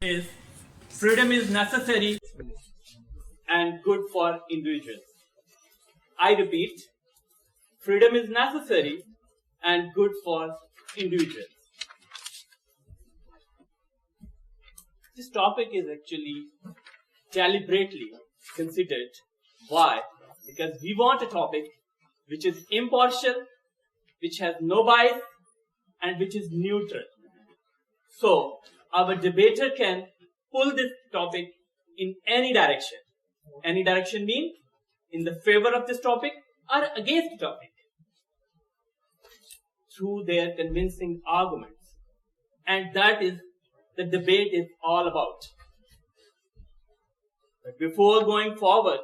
is freedom is necessary and good for individuals. I repeat, freedom is necessary and good for individuals. This topic is actually deliberately considered. Why? Because we want a topic which is impartial, which has no bias, and which is neutral. So, our debater can pull this topic in any direction. Any direction means in the favor of this topic or against the topic through their convincing arguments. And that is the debate is all about. But before going forward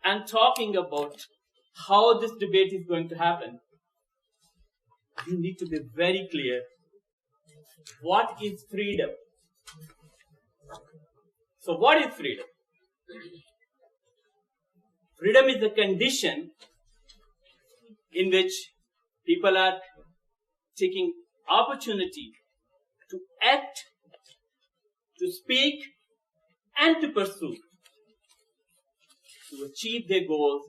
and talking about how this debate is going to happen, you need to be very clear. What is freedom? So what is freedom? Freedom is a condition in which people are taking opportunity to act, to speak, and to pursue, to achieve their goals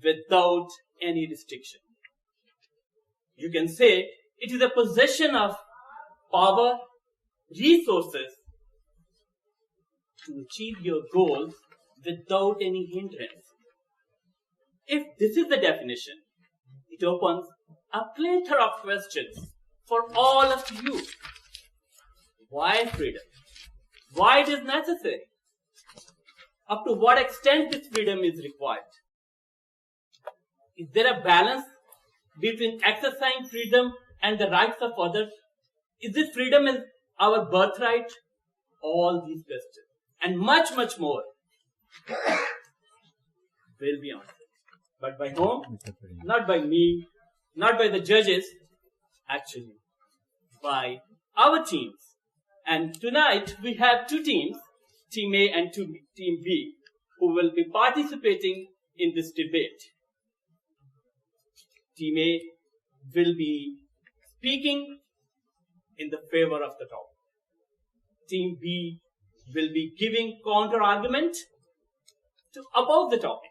without any restriction. You can say it is a possession of power, resources to achieve your goals without any hindrance. If this is the definition, it opens a plethora of questions for all of you. Why freedom? Why it is necessary? Up to what extent this freedom is required? Is there a balance between exercising freedom and the rights of others? Is this freedom is our birthright? All these questions and much, much more will be answered. But by whom? Not by me, not by the judges, actually by our teams. And tonight we have two teams, Team A and Team B, who will be participating in this debate. Team A will be speaking in the favor of the topic. Team B will be giving counter-argument about the topic.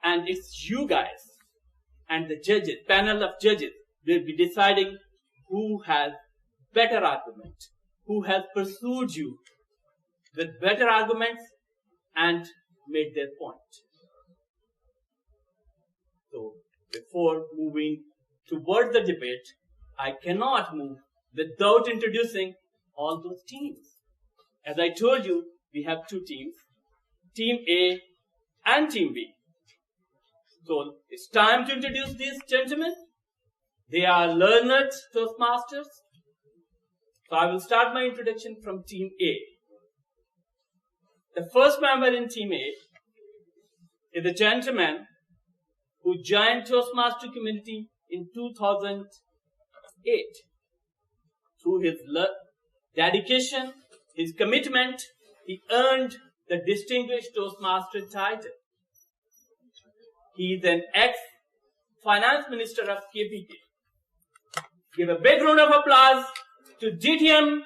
And it's you guys and the judges, panel of judges, will be deciding who has better argument, who has pursued you with better arguments and made their point. So, before moving towards the debate, I cannot move without introducing all those teams. As I told you, we have two teams, Team A and Team B. So, it's time to introduce these gentlemen. They are learned Toastmasters. So, I will start my introduction from Team A. The first member in Team A is a gentleman who joined Toastmaster community in 2008. Through his dedication, his commitment, he earned the Distinguished Toastmaster title. He is an ex-finance minister of KPK. Give a big round of applause to DTM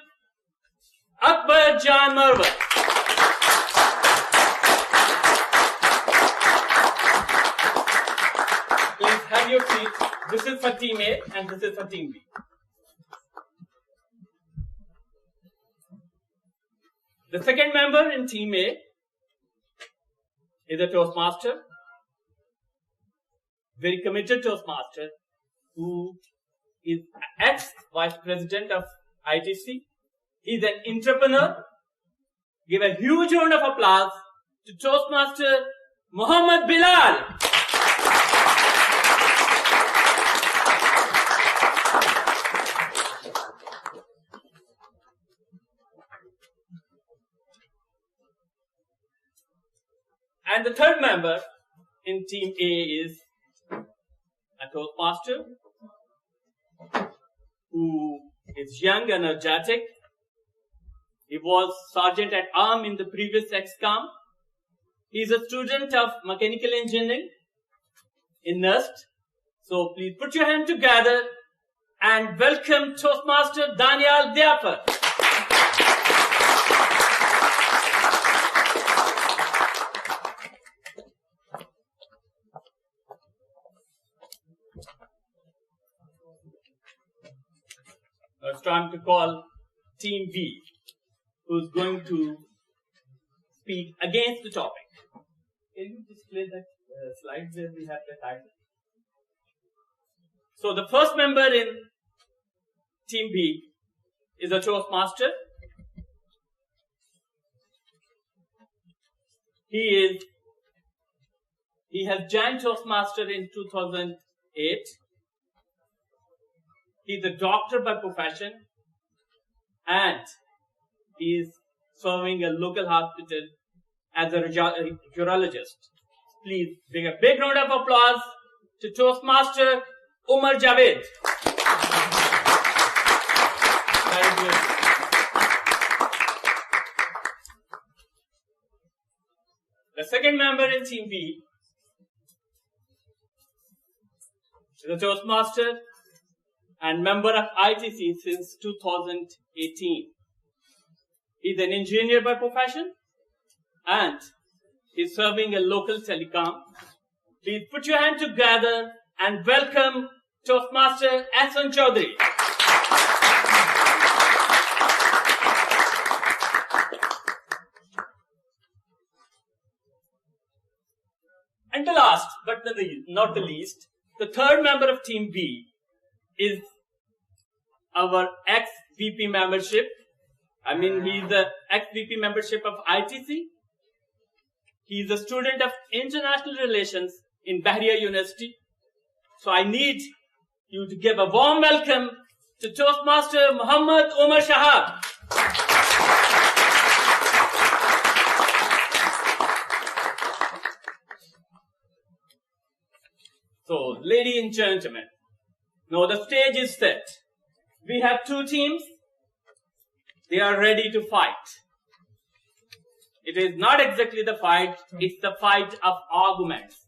Akbar Jan Marwat. Please have your seats. This is for Team A and this is for Team B. The second member in Team A is a Toastmaster, very committed Toastmaster, who is ex-Vice President of ITC. He is an entrepreneur. Give a huge round of applause to Toastmaster Muhammad Bilal. And the third member in Team A is a Toastmaster who is young and energetic. He was Sergeant at Arms in the previous XCOM. He is a student of Mechanical Engineering in NUST. So please put your hand together and welcome Toastmaster Daniel Diafar. It's time to call Team B, who's going to speak against the topic. Can you display that slide where we have the title? So the first member in Team B is a Toastmaster. He has joined Toastmaster in 2008. He's a doctor by profession, and he's serving a local hospital as a urologist. Please give a big round of applause to Toastmaster Umar Javed. Very good. The second member in Team B is a Toastmaster and member of ITC since 2018. He's an engineer by profession and he's serving a local telecom. Please put your hand together and welcome Toastmaster Ahsan Chaudhary. And the last, but not the least, the third member of Team B is our ex-VP membership. I mean, he's the ex-VP membership of ITC. He's a student of international relations in Bahria University. So I need you to give a warm welcome to Toastmaster Muhammad Omar Shahab. So, ladies and gentlemen, now the stage is set. We have two teams. They are ready to fight. It is not exactly the fight, it's the fight of arguments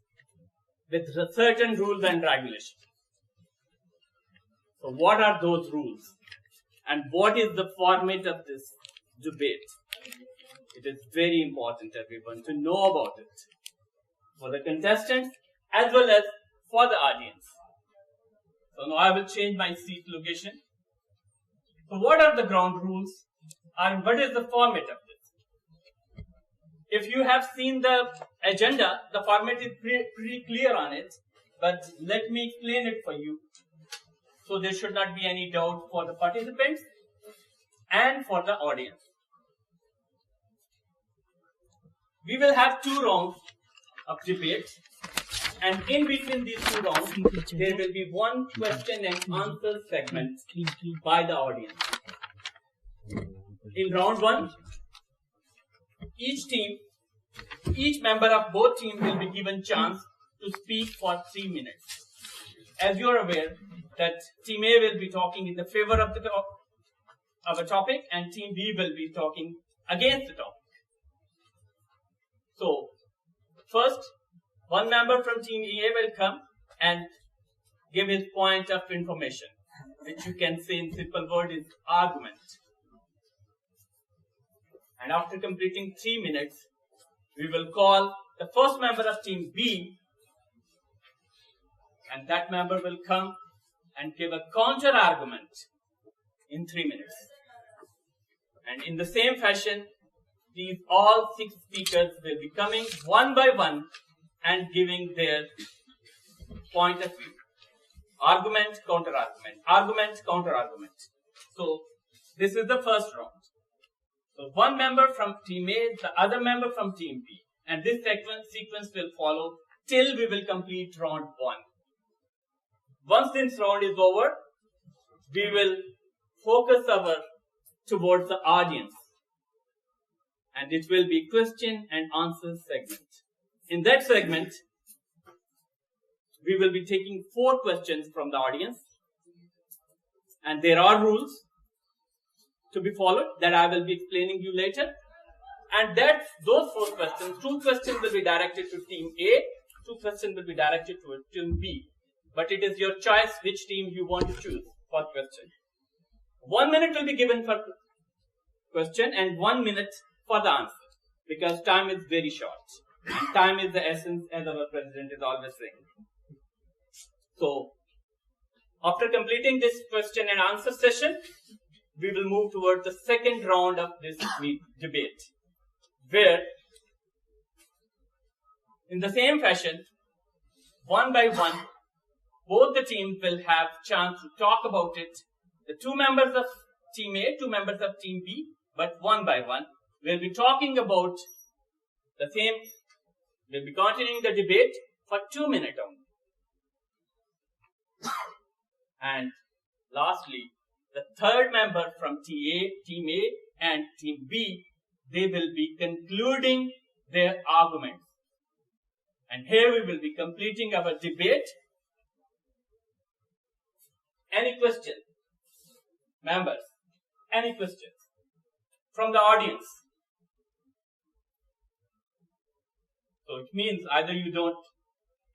with certain rules and regulations. So what are those rules? And what is the format of this debate? It is very important, everyone, to know about it. For the contestants as well as for the audience. So now I will change my seat location. So what are the ground rules and what is the format of this? If you have seen the agenda, the format is pretty clear on it, but let me explain it for you. So there should not be any doubt for the participants and for the audience. We will have 2 rounds of debate. And in between these 2 rounds, there will be one question and answer segment by the audience. In round 1, each member of both teams will be given chance to speak for 3 minutes. As you are aware that Team A will be talking in the favor of a topic and Team B will be talking against the topic. So, first, one member from Team A will come and give his point of information, which you can say in simple word is argument. And after completing 3 minutes, we will call the first member of Team B, and that member will come and give a counter argument in 3 minutes. And in the same fashion, these all 6 speakers will be coming one by one and giving their point of view. Argument, counter-argument. Argument, counter-argument. So, this is the first round. So, one member from Team A, the other member from Team B. And this sequence will follow till we will complete round 1. Once this round is over, we will focus towards the audience. And it will be question and answer segment. In that segment, we will be taking 4 questions from the audience. And there are rules to be followed that I will be explaining you later. And those 4 questions, 2 questions will be directed to Team A, 2 questions will be directed to Team B. But it is your choice which team you want to choose for question. 1 minute will be given for question and 1 minute for the answer. Because time is very short. And time is the essence, as our president is always saying. So, After completing this question and answer session, we will move towards the second round of this debate, where in the same fashion, one by one, both the teams will have chance to talk about it. The two members of Team A, two members of Team B, but one by one, we'll be talking about the same. We'll be continuing the debate for 2 minutes only. And lastly, the third member from Team A and Team B, they will be concluding their arguments. And here we will be completing our debate. Any questions? Members, any questions from the audience? So it means either you don't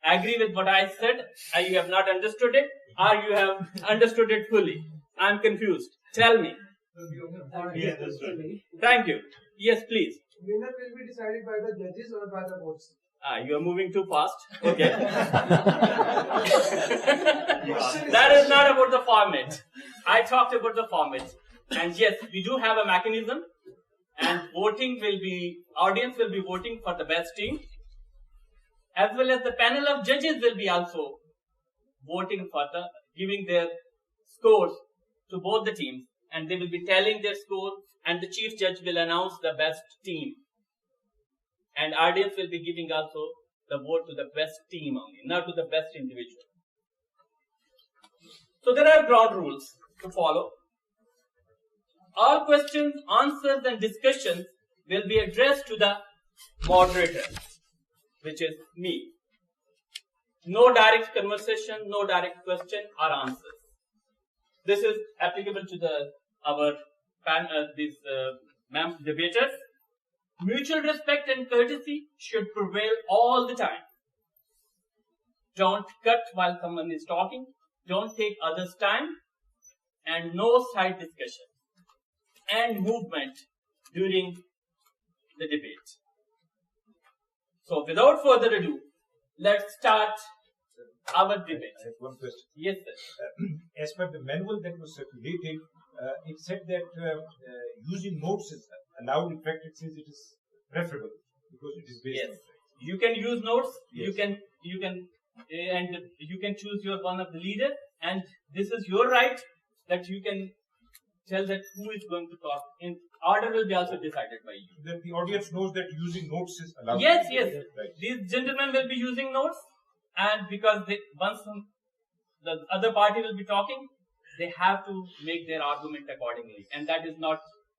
agree with what I said, or you have not understood it, or you have understood it fully. I'm confused. Tell me. Thank you. Yes, please. Winner will be decided by the judges or by the votes. You are moving too fast. Okay. That is not about the format. I talked about the format. And yes, we do have a mechanism, and audience will be voting for the best team, as well as the panel of judges will be also voting for giving their scores to both the teams, and they will be telling their score, and the chief judge will announce the best team. And audience will be giving also the vote to the best team only, not to the best individual. So there are ground rules to follow. All questions, answers and discussions will be addressed to the moderator, which is me. No direct conversation, no direct question or answers. This is applicable to our debaters. Mutual respect and courtesy should prevail all the time. Don't cut while someone is talking. Don't take others' time. And no side discussion and movement during the debate. So without further ado, let's start our debate. I have one question. Yes, sir. As per the manual that was circulated, it said that using notes is allowed. In fact, it says it is preferable because it is based on. You can use notes. Yes. You can choose your one of the leader, and this is your right that you can tell that who is going to talk. In order will be also decided by you. Then the audience knows that using notes is allowed. Yes. Right. These gentlemen will be using notes, and because once the other party will be talking, they have to make their argument accordingly, and that is not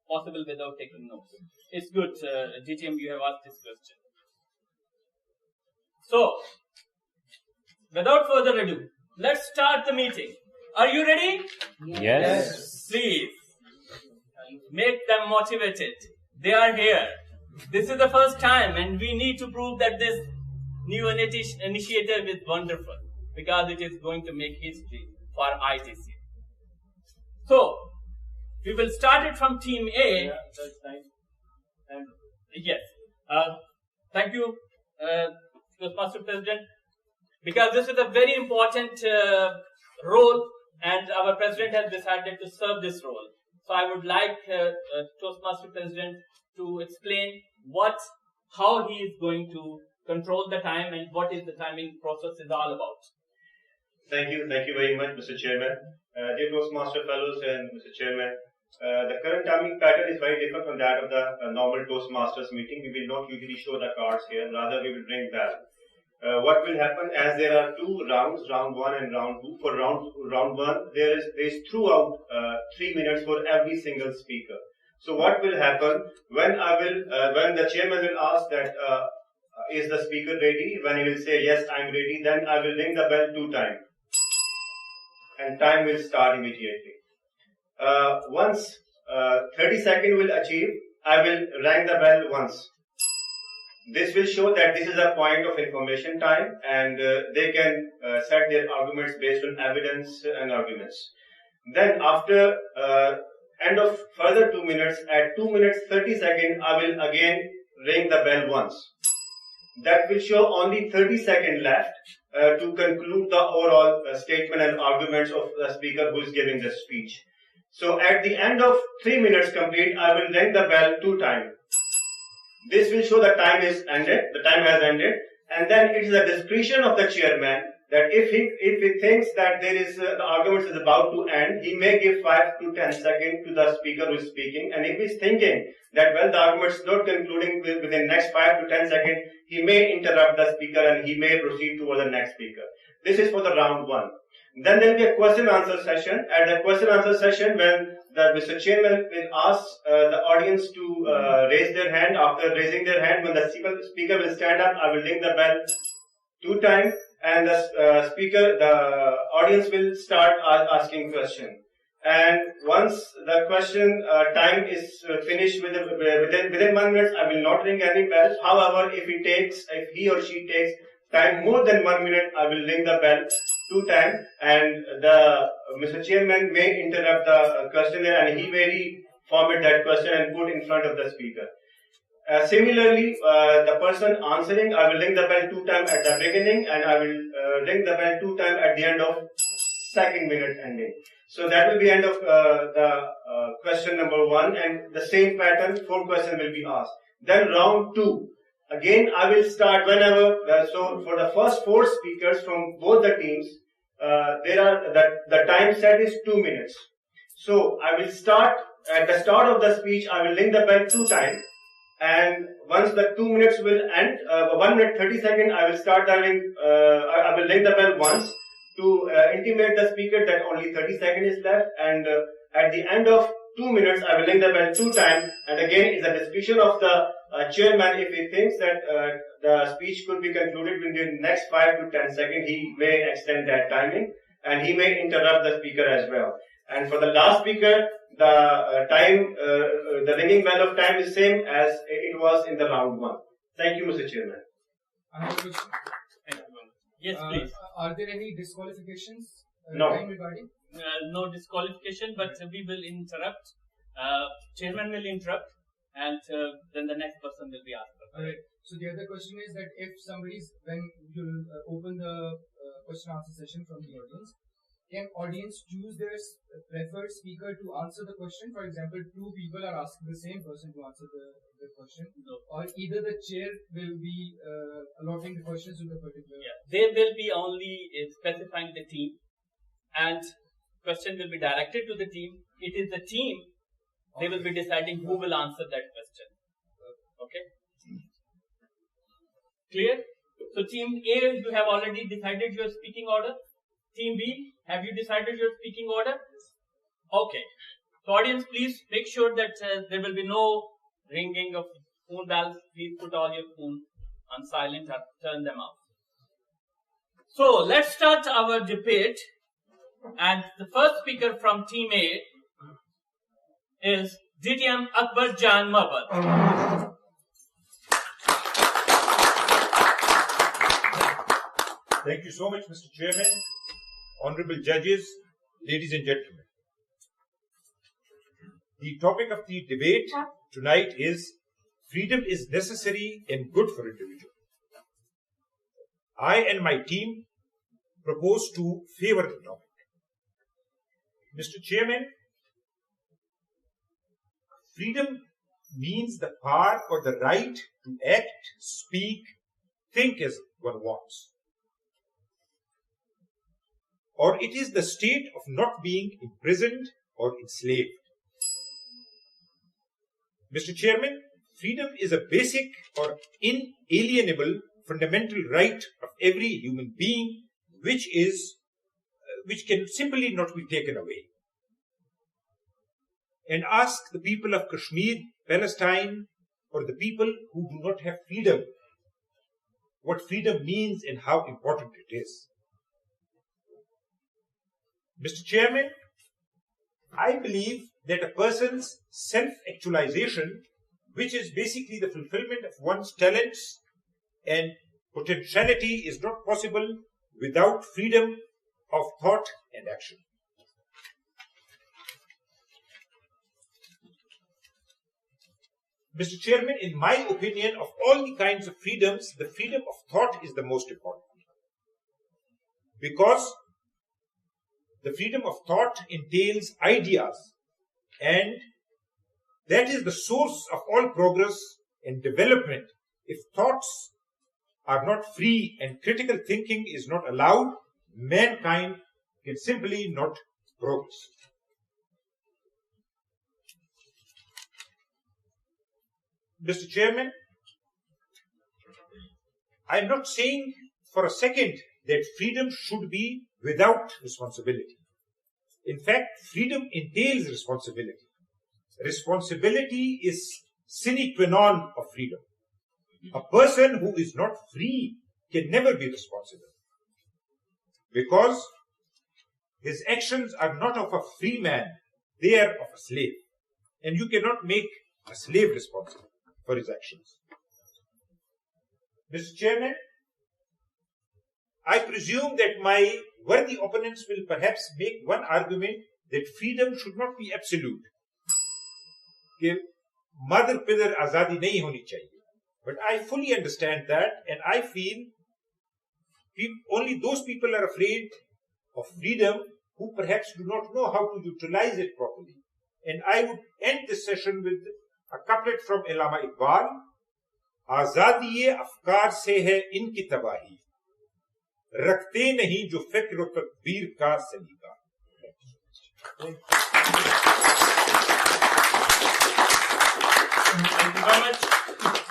possible without taking notes. It's good, GTM, you have asked this question. So, without further ado, let's start the meeting. Are you ready? Yes. Please, make them motivated. They are here. This is the first time, and we need to prove that this new initiative is wonderful, because it is going to make history for ITC. So, we will start it from Team A. Yeah, that's nice. And yes. Thank you, Master President, because this is a very important role, and our President has decided to serve this role. So I would like Toastmaster President to explain how he is going to control the time and what is the timing process is all about. Thank you very much, Mr. Chairman. Dear Toastmaster Fellows and Mr. Chairman, the current timing pattern is very different from that of the normal Toastmasters meeting. We will not usually show the cards here, rather we will ring bell. What will happen, as there are two rounds, round 1 and round 2. For round 1, there is throughout 3 minutes for every single speaker. So what will happen when the chairman will ask that is the speaker ready? When he will say yes, I'm ready, then I will ring the bell 2 times, and time will start immediately. Once 30 seconds will achieve, I will ring the bell once. This will show that this is a point of information time, and they can set their arguments based on evidence and arguments. Then after end of further 2 minutes, at 2 minutes 30 seconds, I will again ring the bell once. that will show only 30 seconds left to conclude the overall statement and arguments of the speaker who is giving the speech. So at the end of 3 minutes complete, I will ring the bell 2 times. This will show the time is ended, the time has ended, and then it is the discretion of the chairman that if he thinks that there is the argument is about to end, he may give 5 to 10 seconds to the speaker who is speaking, and if he is thinking that well the argument is not concluding within next 5 to 10 seconds, he may interrupt the speaker and he may proceed toward the next speaker. This is for the round 1. Then there will be a question answer session. At the question answer session, when the Mr. Chairman will ask the audience to raise their hand. After raising their hand, when the speaker will stand up, I will ring the bell 2 times, and the audience will start asking question. And once the question time is finished within 1 minute, I will not ring any bell. However, if he or she takes time more than 1 minute, I will ring the bell 2 times, and the Mr. Chairman may interrupt the questioner and he may format that question and put in front of the speaker. Similarly, the person answering, I will ring the bell 2 times at the beginning, and I will ring the bell 2 times at the end of 2nd minute ending. So that will be end of the question number 1, and the same pattern, 4 questions will be asked. Then round 2. Again, I will start whenever. So for the first 4 speakers from both the teams, the time set is 2 minutes. So I will start at the start of the speech. I will ring the bell 2 times, and once the 2 minutes will end, 1 minute 30 seconds, I will start the ring. I will ring the bell once to intimate the speaker that only 30 seconds is left, and at the end of 2 minutes, I will ring the bell 2 times, and again, it's a discretion of the chairman. If he thinks that the speech could be concluded within the next 5 to 10 seconds, he may extend that timing, and he may interrupt the speaker as well. And for the last speaker, the ringing bell of time is same as it was in the round 1. Thank you, Mr. Chairman. I have a question. Yes, please. Are there any disqualifications? No. Time regarding? No disqualification, but we will interrupt. Chairman will interrupt, and then the next person will be asked. Alright. So the other question is that if when you open the question answer session from the audience, can audience choose their preferred speaker to answer the question? For example, 2 people are asking the same person to answer the question, No. or either the chair will be allotting the questions to the particular. Yeah, they will be only specifying the team, and question will be directed to the team. It is the team, they will be deciding who will answer that question. Okay? Clear? So team A, you have already decided your speaking order. Team B, have you decided your speaking order? Okay. So audience, please make sure that there will be no ringing of phone bells. Please put all your phone on silent or turn them off. So let's start our debate. And the first speaker from Team A is DTM Akbar Jan Mabad. Thank you so much, Mr. Chairman, honorable judges, ladies and gentlemen. The topic of the debate tonight is freedom is necessary and good for individuals. I and my team propose to favor the topic. Mr. Chairman, freedom means the power or the right to act, speak, think as one wants. Or it is the state of not being imprisoned or enslaved. Mr. Chairman, freedom is a basic or inalienable fundamental right of every human being which can simply not be taken away. And ask the people of Kashmir, Palestine, or the people who do not have freedom what freedom means and how important it is. Mr. Chairman, I believe that a person's self-actualization, which is basically the fulfillment of one's talents and potentiality, is not possible without freedom of thought and action. Mr. Chairman, in my opinion, of all the kinds of freedoms, the freedom of thought is the most important. Because the freedom of thought entails ideas, and that is the source of all progress and development. If thoughts are not free and critical thinking is not allowed, mankind can simply not progress. Mr. Chairman, I am not saying for a second that freedom should be without responsibility. In fact, freedom entails responsibility. Responsibility is sine qua non of freedom. A person who is not free can never be responsible, because his actions are not of a free man, they are of a slave. And you cannot make a slave responsible for his actions. Mr. Chairman, I presume that my worthy opponents will perhaps make one argument that freedom should not be absolute. कि mother पिदर आजादी नहीं होनी चाहिए. But I fully understand that, and I feel only those people are afraid of freedom who perhaps do not know how to utilize it properly. And I would end this session with a couplet from Allama Iqbal. आजादी अफकार से है इनकी तबाही, रखते नहीं जो फिक्र और तकदीर का सलीका. Thank you very much.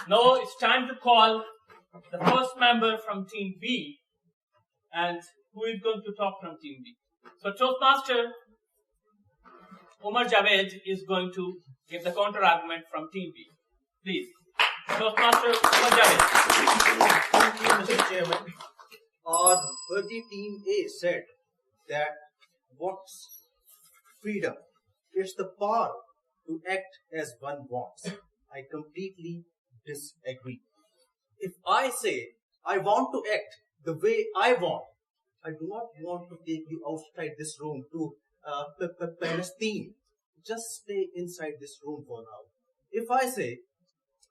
Now it's time to call the first member from Team B, and who is going to talk from Team B. So Toastmaster Umar Javed is going to give the counter argument from Team B. Please, Toastmaster Umar Javed. Thank you, Mr. Chairman. Our worthy Team A said that what's freedom? It's the power to act as one wants. I completely disagree. If I say I want to act the way I want, I do not want to take you outside this room to Palestine. Just stay inside this room for now. If I say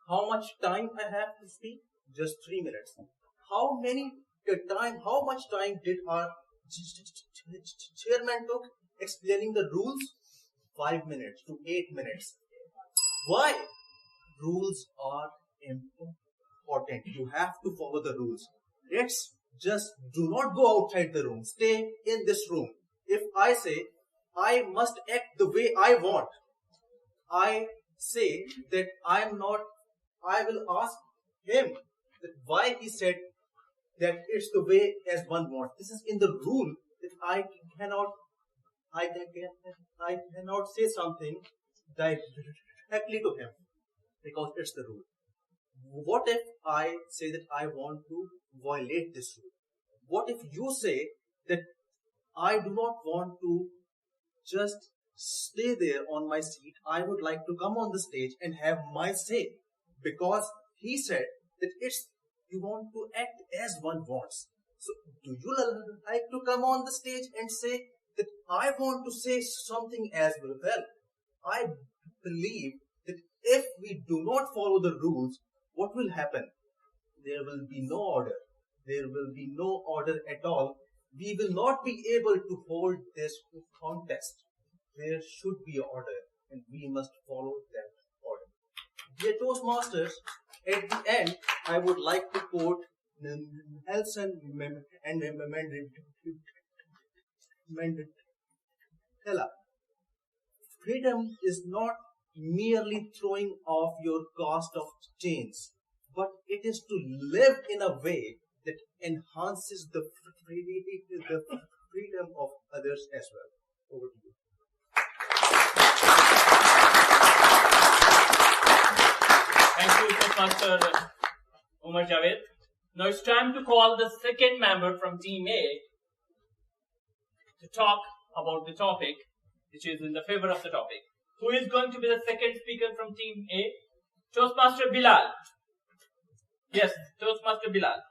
how much time I have to speak, just 3 minutes. How much time did our chairman took explaining the rules? 5 minutes to 8 minutes. Why? Rules are important. You have to follow the rules. Let's just do not go outside the room. Stay in this room. If I say I must act the way I want, I say that I will ask him that why he said that it's the way as one wants. This is in the rule that I cannot say something directly to him because it's the rule. What if I say that I want to violate this rule? What if you say that I do not want to just stay there on my seat? I would like to come on the stage and have my say, because he said that you want to act as one wants. So do you like to come on the stage and say that I want to say something as well? Well, I believe that if we do not follow the rules, what will happen? There will be no order. There will be no order at all. We will not be able to hold this contest. There should be order, and we must follow that order. Dear Toastmasters, at the end, I would like to quote Nelson Mandela. Freedom is not merely throwing off your cast of chains, but it is to live in a way that enhances the freedom of others as well. Over to you. Thank you, Toastmaster Umar Javed. Now it's time to call the second member from Team A to talk about the topic, which is in the favor of the topic. Who is going to be the second speaker from Team A? Toastmaster Bilal. Yes, Toastmaster Bilal.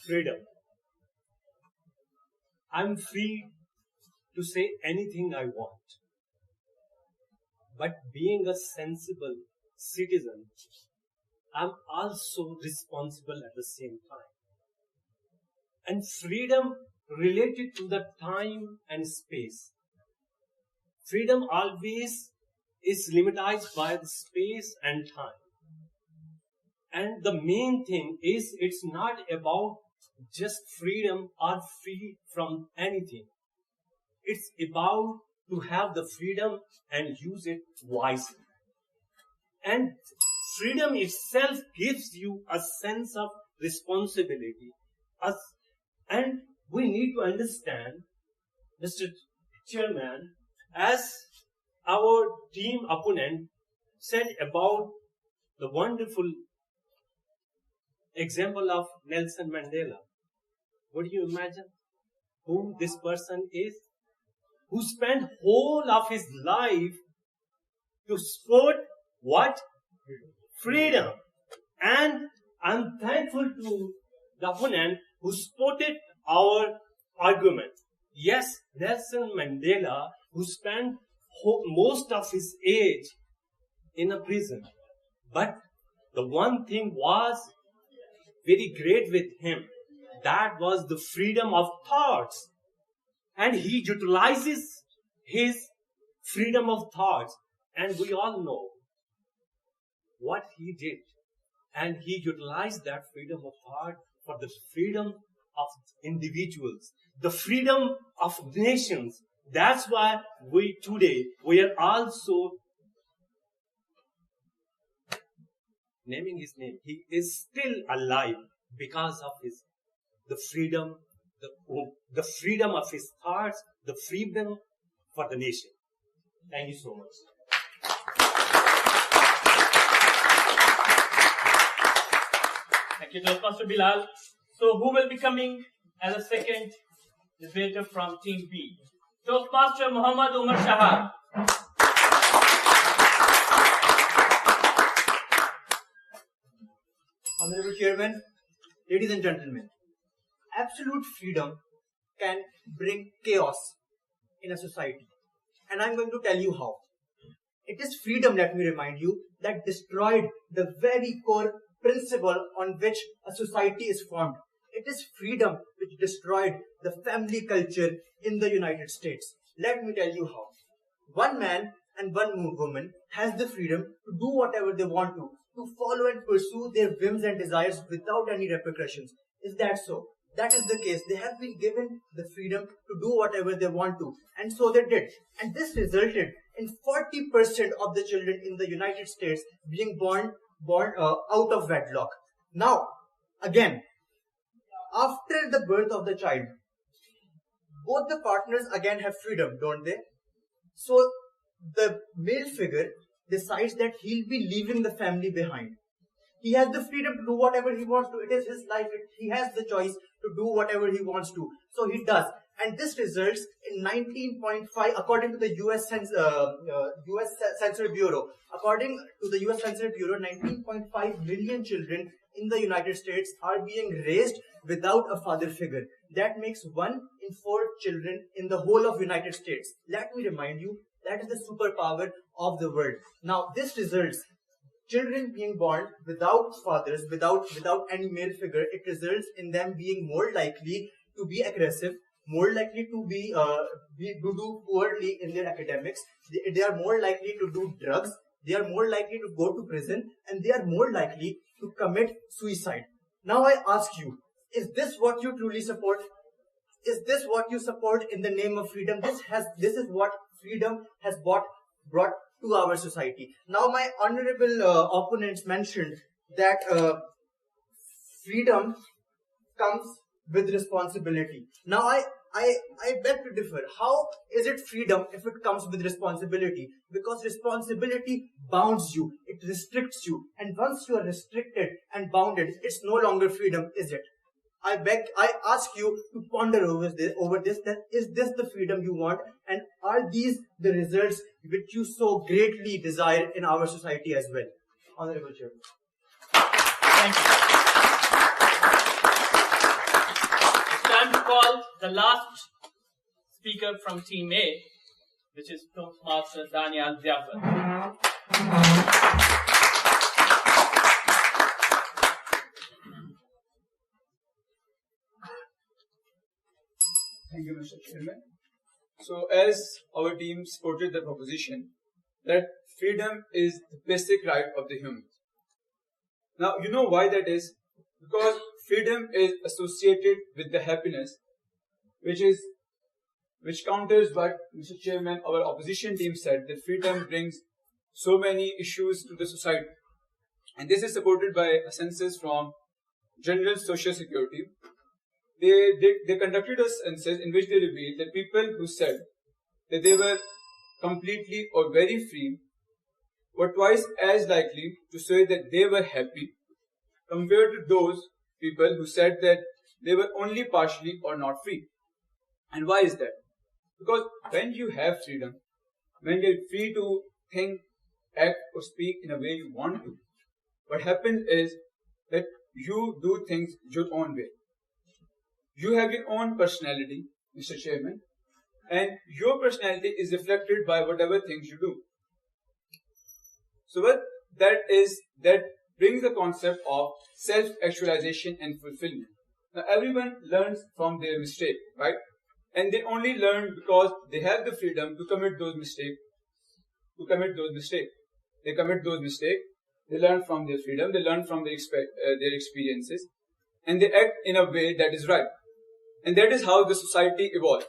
freedom. I'm free to say anything I want. But being a sensible citizen, I'm also responsible at the same time. And freedom related to the time and space. Freedom always is limited by the space and time. And the main thing is it's not about just freedom or free from anything. It's about to have the freedom and use it wisely. And freedom itself gives you a sense of responsibility. And we need to understand, Mr. Chairman, as our team opponent said about the wonderful example of Nelson Mandela. What do you imagine who this person is? Who spent whole of his life to support what? Freedom. And I'm thankful to the opponent who supported our argument. Yes, Nelson Mandela, who spent most of his age in a prison. But the one thing was very great with him. That was the freedom of thoughts. And he utilizes his freedom of thoughts. And we all know what he did. And he utilized that freedom of thought for the freedom of individuals, the freedom of nations. That's why we are also naming his name. He is still alive because of the freedom of his thoughts, the freedom for the nation. Thank you so much. Thank you, Toastmaster Bilal. So, who will be coming as a second debater from Team B? Toastmaster Muhammad Umar Shah. Honorable Chairman, ladies and gentlemen, absolute freedom can bring chaos in a society. And I'm going to tell you how. It is freedom, let me remind you, that destroyed the very core principle on which a society is formed. It is freedom which destroyed the family culture in the United States. Let me tell you how. One man and one woman has the freedom to do whatever they want to follow and pursue their whims and desires without any repercussions. Is that so? That is the case. They have been given the freedom to do whatever they want to, and so they did. And this resulted in 40% of the children in the United States being born out of wedlock. Now, again, after the birth of the child, both the partners again have freedom, don't they? So the male figure decides that he'll be leaving the family behind. He has the freedom to do whatever he wants to. It is his life. He has the choice to do whatever he wants to. So he does. And this results in 19.5, according to the US Census Bureau. According to the US Census Bureau, 19.5 million children in the United States are being raised without a father figure. That makes 1 in 4 children in the whole of United States. Let me remind you, that is the superpower of the world. Now, this results children being born without fathers, without any male figure. It results in them being more likely to be aggressive, more likely to do poorly in their academics. They are more likely to do drugs. They are more likely to go to prison, and they are more likely to commit suicide. Now I ask you, is this what you truly support? Is this what you support in the name of freedom? This is what freedom has brought to our society. Now my honorable opponents mentioned that freedom comes with responsibility. Now I beg to differ. How is it freedom if it comes with responsibility? Because responsibility bounds you, it restricts you, and once you are restricted and bounded, it's no longer freedom, is it? I ask you to ponder over this, that is this the freedom you want, and are these the results which you so greatly desire in our society as well? Honorable Chairman. Thank you. call the last speaker from Team A, which is Toastmaster Daniel Jaffer. Thank you, Mr. Chairman. So, as our team supported the proposition that freedom is the basic right of the human. Now, you know why that is? Because freedom is associated with the happiness, which counters what Mr. Chairman, our opposition team said, that freedom brings so many issues to the society. And this is supported by a census from General Social Security. They conducted a census in which they revealed that people who said that they were completely or very free were twice as likely to say that they were happy compared to those people who said that they were only partially or not free. And why is that? Because when you have freedom, when you're free to think, act or speak in a way you want to, what happens is that you do things your own way. You have your own personality, Mr. Chairman, and your personality is reflected by whatever things you do. So what that is, that brings the concept of self-actualization and fulfillment. Now everyone learns from their mistake, right? And they only learn because they have the freedom to commit those mistakes. They commit those mistakes. They learn from their freedom. They learn from their experiences. And they act in a way that is right. And that is how the society evolved.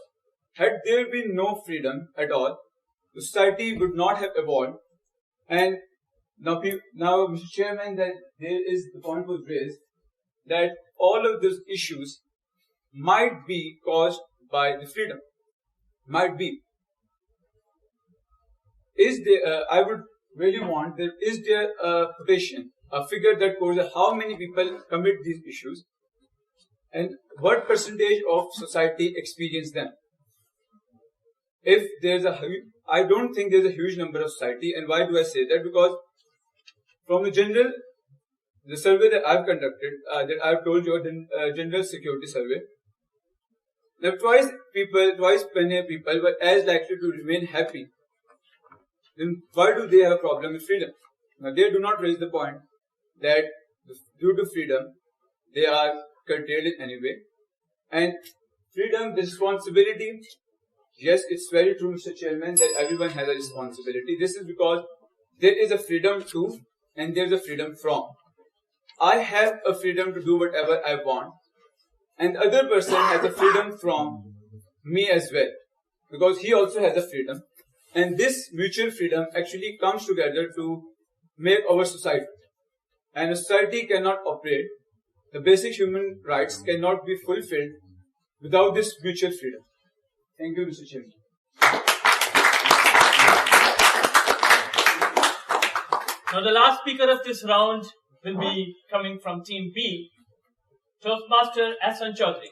Had there been no freedom at all, the society would not have evolved. And now, Mr. Chairman, that the point was raised that all of those issues might be caused by the freedom. Might be. I would really want, is there a quotation, a figure that goes how many people commit these issues and what percentage of society experience them? If there's I don't think there's a huge number of society, and why do I say that? Because from the survey that I've conducted, that I've told you, the General Security Survey, that twice many people were as likely to remain happy. Then why do they have a problem with freedom? Now they do not raise the point that due to freedom, they are curtailed in any way. And freedom, the responsibility, yes, it's very true, Mr. Chairman, that everyone has a responsibility. This is because there is a freedom to and there is a freedom from. I have a freedom to do whatever I want, and the other person has a freedom from me as well, because he also has a freedom. And this mutual freedom actually comes together to make our society. And a society cannot operate, the basic human rights cannot be fulfilled without this mutual freedom. Thank you, Mr. Chairman. Now the last speaker of this round will be coming from Team B, Toastmaster Ahsan Chaudhary.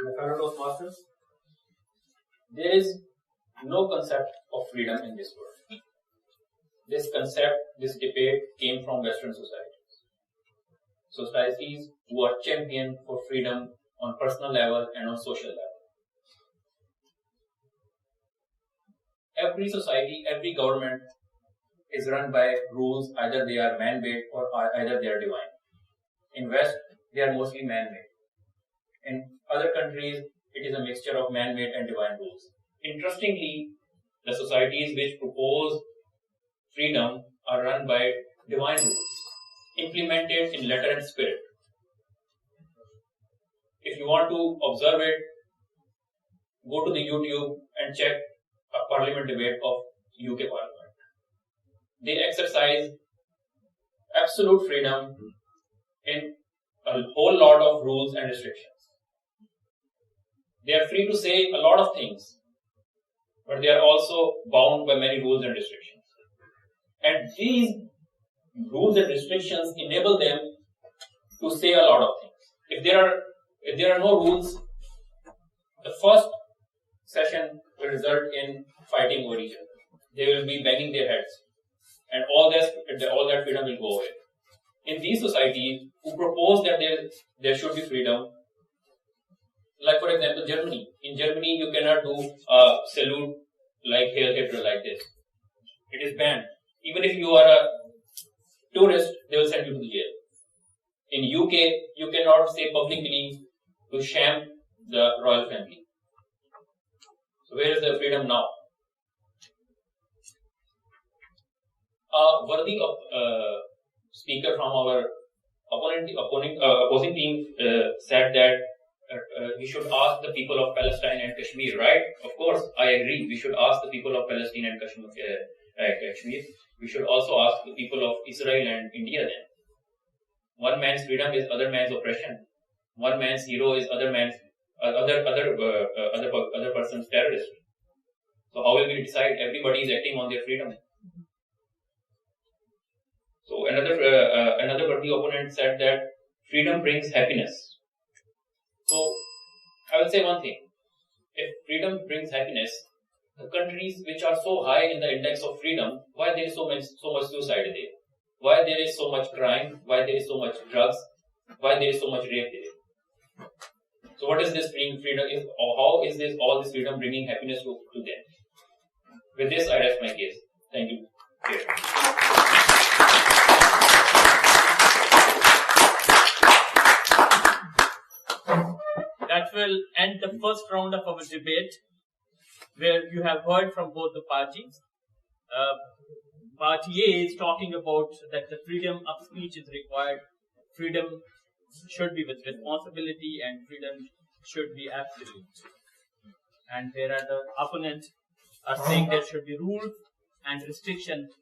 My fellow Toastmasters, there is no concept of freedom in this world. This concept, this debate came from Western societies. Societies who are championed for freedom on personal level and on social level. Every society, every government is run by rules, either they are man-made or either they are divine. In West, they are mostly man-made. In other countries, it is a mixture of man-made and divine rules. Interestingly, the societies which propose freedom are run by divine rules, implemented in letter and spirit. If you want to observe it, go to the YouTube and check a parliament debate of UK Parliament. They exercise absolute freedom in a whole lot of rules and restrictions. They are free to say a lot of things, but they are also bound by many rules and restrictions. And these rules and restrictions enable them to say a lot of things. If there are no rules, the first session will result in fighting over each other. They will be banging their heads, and all that freedom will go away. In these societies who propose that there should be freedom, like for example Germany. In Germany, you cannot do a salute like Hail Hitler like this. It is banned. Even if you are a tourist, they will send you to the jail. In UK, you cannot say publicly to shame the royal family. So where is the freedom now? A worthy speaker from our opposing team said that we should ask the people of Palestine and Kashmir, right? Of course, I agree. We should ask the people of Palestine and Kashmir. We should also ask the people of Israel and India then. One man's freedom is other man's oppression. One man's hero is other person's terrorist. So how will we decide? Everybody is acting on their freedom. So another worthy opponent said that freedom brings happiness. So I will say one thing: if freedom brings happiness, the countries which are so high in the index of freedom, why there is so much suicide there? Why there is so much crime? Why there is so much drugs? Why there is so much rape there? So what is this freedom? How is all this freedom bringing happiness to them? With this, I rest my case. Thank you. That will end the first round of our debate, where you have heard from both the parties. Party A is talking about that the freedom of speech is required. Freedom should be with responsibility, and freedom should be absolute. And whereas the opponent are saying there should be rules and restrictions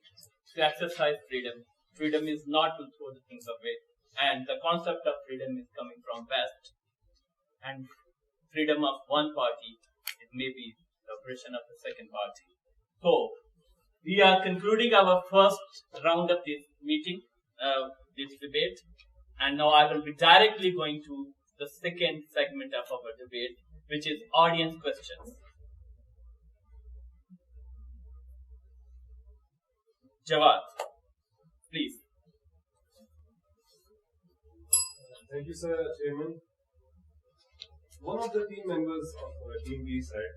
to exercise freedom. Freedom is not to throw the things away. And the concept of freedom is coming from West. And freedom of one party is maybe the oppression of the second party. So, we are concluding our first round of this meeting, this debate. And now I will be directly going to the second segment of our debate, which is audience questions. Jawad, please. Thank you, sir, Chairman. One of the team members of Team B said,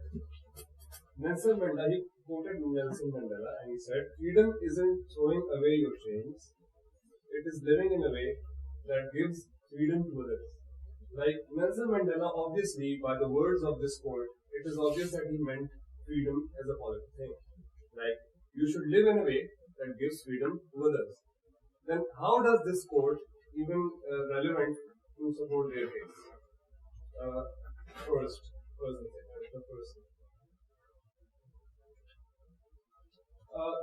Nelson Mandela, he quoted Nelson Mandela and he said, freedom isn't throwing away your chains, it is living in a way that gives freedom to others. Like Nelson Mandela, obviously, by the words of this quote, it is obvious that he meant freedom as a positive thing. Like, you should live in a way that gives freedom to others. Then how does this quote even relevant to support their case? First.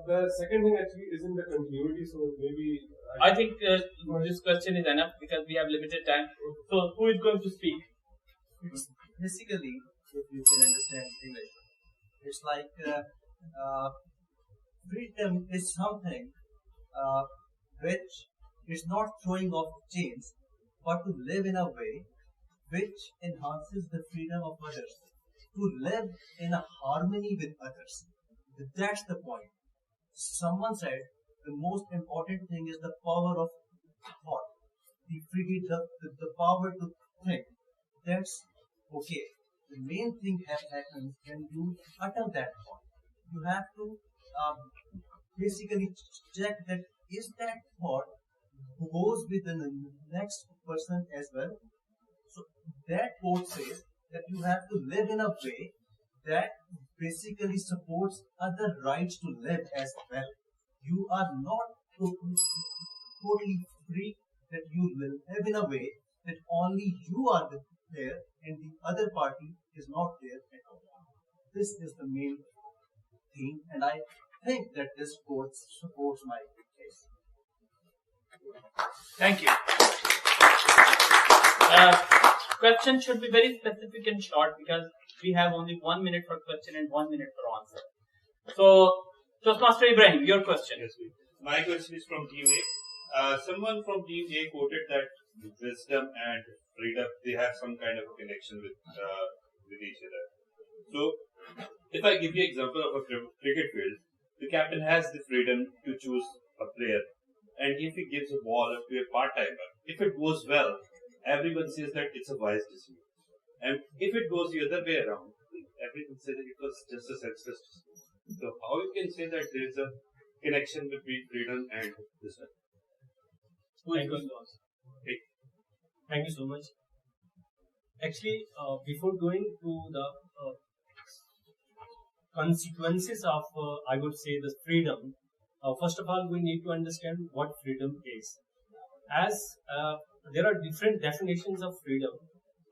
The second thing actually is in the continuity, so maybe I think this question is enough because we have limited time. So, who is going to speak? It's basically, if you can understand English, it's like freedom is something which is not throwing off chains, but to live in a way which enhances the freedom of others, to live in a harmony with others. That's the point. Someone said the most important thing is the power of thought, the power to think. That's okay. The main thing happens when you utter that thought. You have to basically check that is that thought goes with the next person as well. So that quote says that you have to live in a way that basically supports other rights to live as well. You are not totally free that you live in a way that only you are there and the other party is not there at all. This is the main thing, and I think that this quote supports my case. Thank you. Question should be very specific and short because we have only 1 minute for question and 1 minute for answer. So, Toastmaster Ibrahim, your question. Yes, please. My question is from Team A. Someone from Team A quoted that wisdom and freedom, they have some kind of a connection with each other. So, if I give you an example of a cricket field, the captain has the freedom to choose a player. And if he gives a ball to a part-timer, if it goes well, everyone says that it's a wise decision. And if it goes the other way around, everyone says that it was just a senseless decision. So how you can say that there is a connection between freedom and this one? Thank you so much. Actually, before going to the consequences of, I would say, the freedom, first of all, we need to understand what freedom is. As there are different definitions of freedom,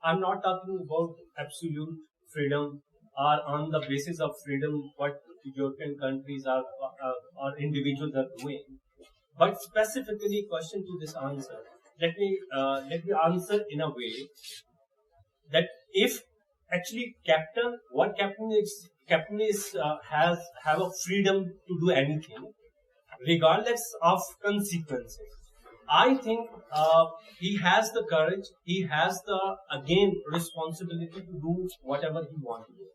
I'm not talking about absolute freedom or on the basis of freedom what European countries or individuals are doing, but specifically question to this answer. Let me answer in a way that if actually captain have a freedom to do anything regardless of consequences. I think he has the courage, he has the responsibility to do whatever he wants to do.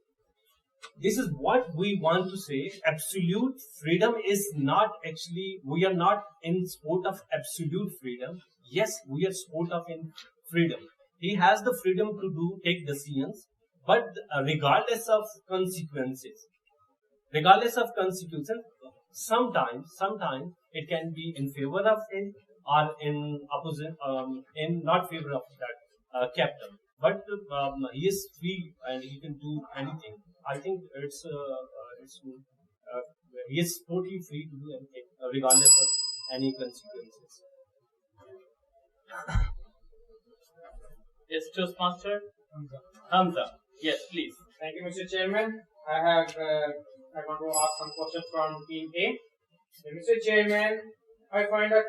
This is what we want to say. Absolute freedom is not actually, we are not in sport of absolute freedom. Yes, we are sport of in freedom. He has the freedom to take decisions, but regardless of consequences, sometimes it can be in favor of him or in opposite, in not favor of that captain. But he is free and he can do anything. I think he is totally free to do anything regardless of any consequences. Yes, Toastmaster Hamza. Yes, please. Thank you, Mr. Chairman. I want to ask some questions from Team A. Mr. Chairman, I find that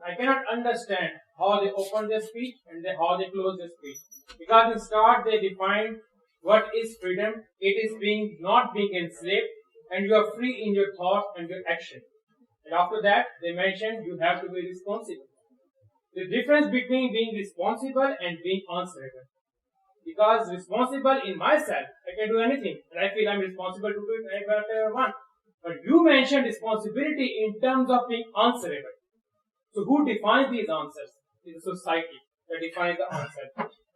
I cannot understand how they open their speech and how they close their speech. Because in start they define what is freedom. It is not being enslaved, and you are free in your thought and your action. And after that, they mention you have to be responsible. The difference between being responsible and being answerable. Because responsible in myself, I can do anything, and I feel I'm responsible to do whatever I want. But you mentioned responsibility in terms of being answerable. So who defines these answers? It's the society that defines the answer.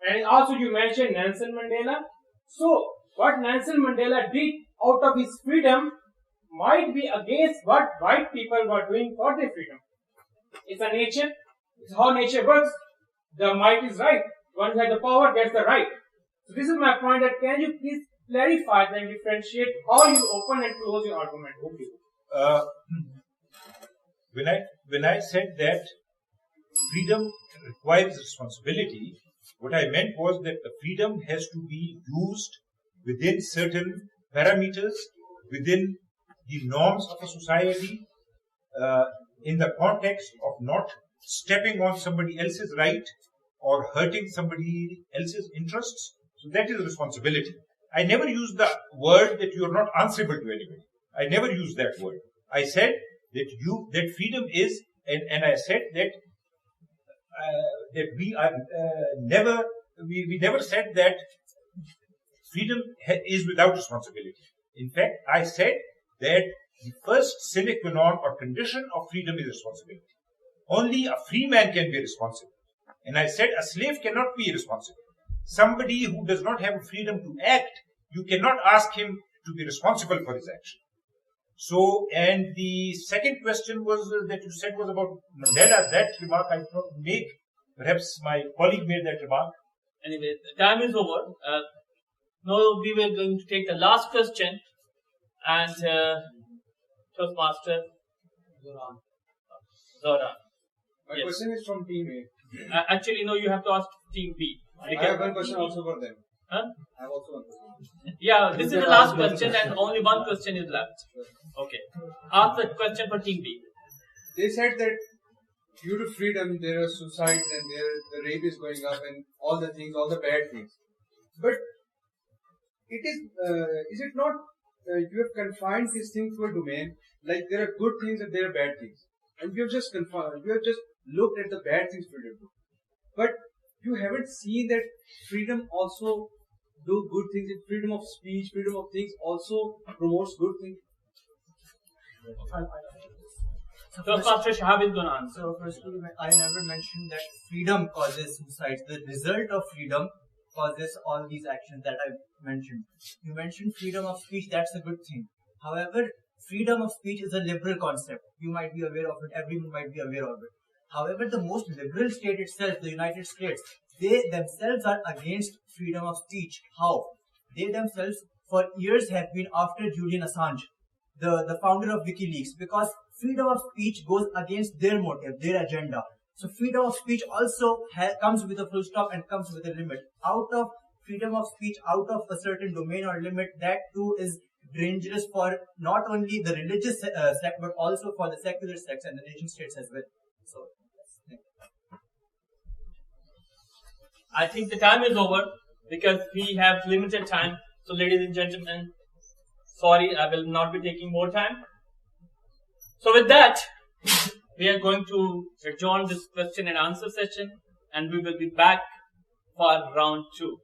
And also you mentioned Nelson Mandela. So what Nelson Mandela did out of his freedom might be against what white people were doing for their freedom. It's a nature. It's how nature works. The might is right. One who has the power gets the right. So this is my point, that can you please clarify and differentiate how you open and close your argument? Okay. When I said that freedom requires responsibility, what I meant was that the freedom has to be used within certain parameters, within the norms of a society, in the context of not stepping on somebody else's right or hurting somebody else's interests. So that is responsibility. I never used the word that you are not answerable to anybody. I never used that word. I said that freedom is, and I said that we are we never said that freedom is without responsibility. In fact, I said that the first sine qua non or condition of freedom is responsibility. Only a free man can be responsible. And I said a slave cannot be responsible. Somebody who does not have freedom to act, you cannot ask him to be responsible for his action. So, and the second question was that you said was about Mandela. That remark I did not make. Perhaps my colleague made that remark. Anyway, the time is over. Now we were going to take the last question, and Toastmaster Zoran. My question is from Team A. Actually, no, you have to ask Team B. I have one question also for them. Huh? I have also one question. Yeah, this is the last question, and only one question is left. Okay. Ask the question for Team B. They said that due to freedom, there are suicides and the rape is going up and all the things, all the bad things. But it is it not, you have confined these things to a domain, like there are good things and there are bad things. And you have just looked at the bad things freedom do. But you haven't seen that freedom also do good things. Freedom of speech, freedom of things also promotes good things. So, Pastor Shahab is going to answer. So, firstly, I never mentioned that freedom causes suicide. The result of freedom causes all these actions that I mentioned. You mentioned freedom of speech, that's a good thing. However, freedom of speech is a liberal concept. You might be aware of it, everyone might be aware of it. However, the most liberal state itself, the United States, they themselves are against freedom of speech. How? They themselves for years have been after Julian Assange, the founder of WikiLeaks, because freedom of speech goes against their motive, their agenda. So freedom of speech also comes with a full stop and comes with a limit. Out of freedom of speech, out of a certain domain or limit, that too is dangerous for not only the religious sect but also for the secular sects and the nation states as well. So, yes. I think the time is over because we have limited time. So, ladies and gentlemen, sorry, I will not be taking more time. So, with that, we are going to adjourn this question and answer session, and we will be back for round 2.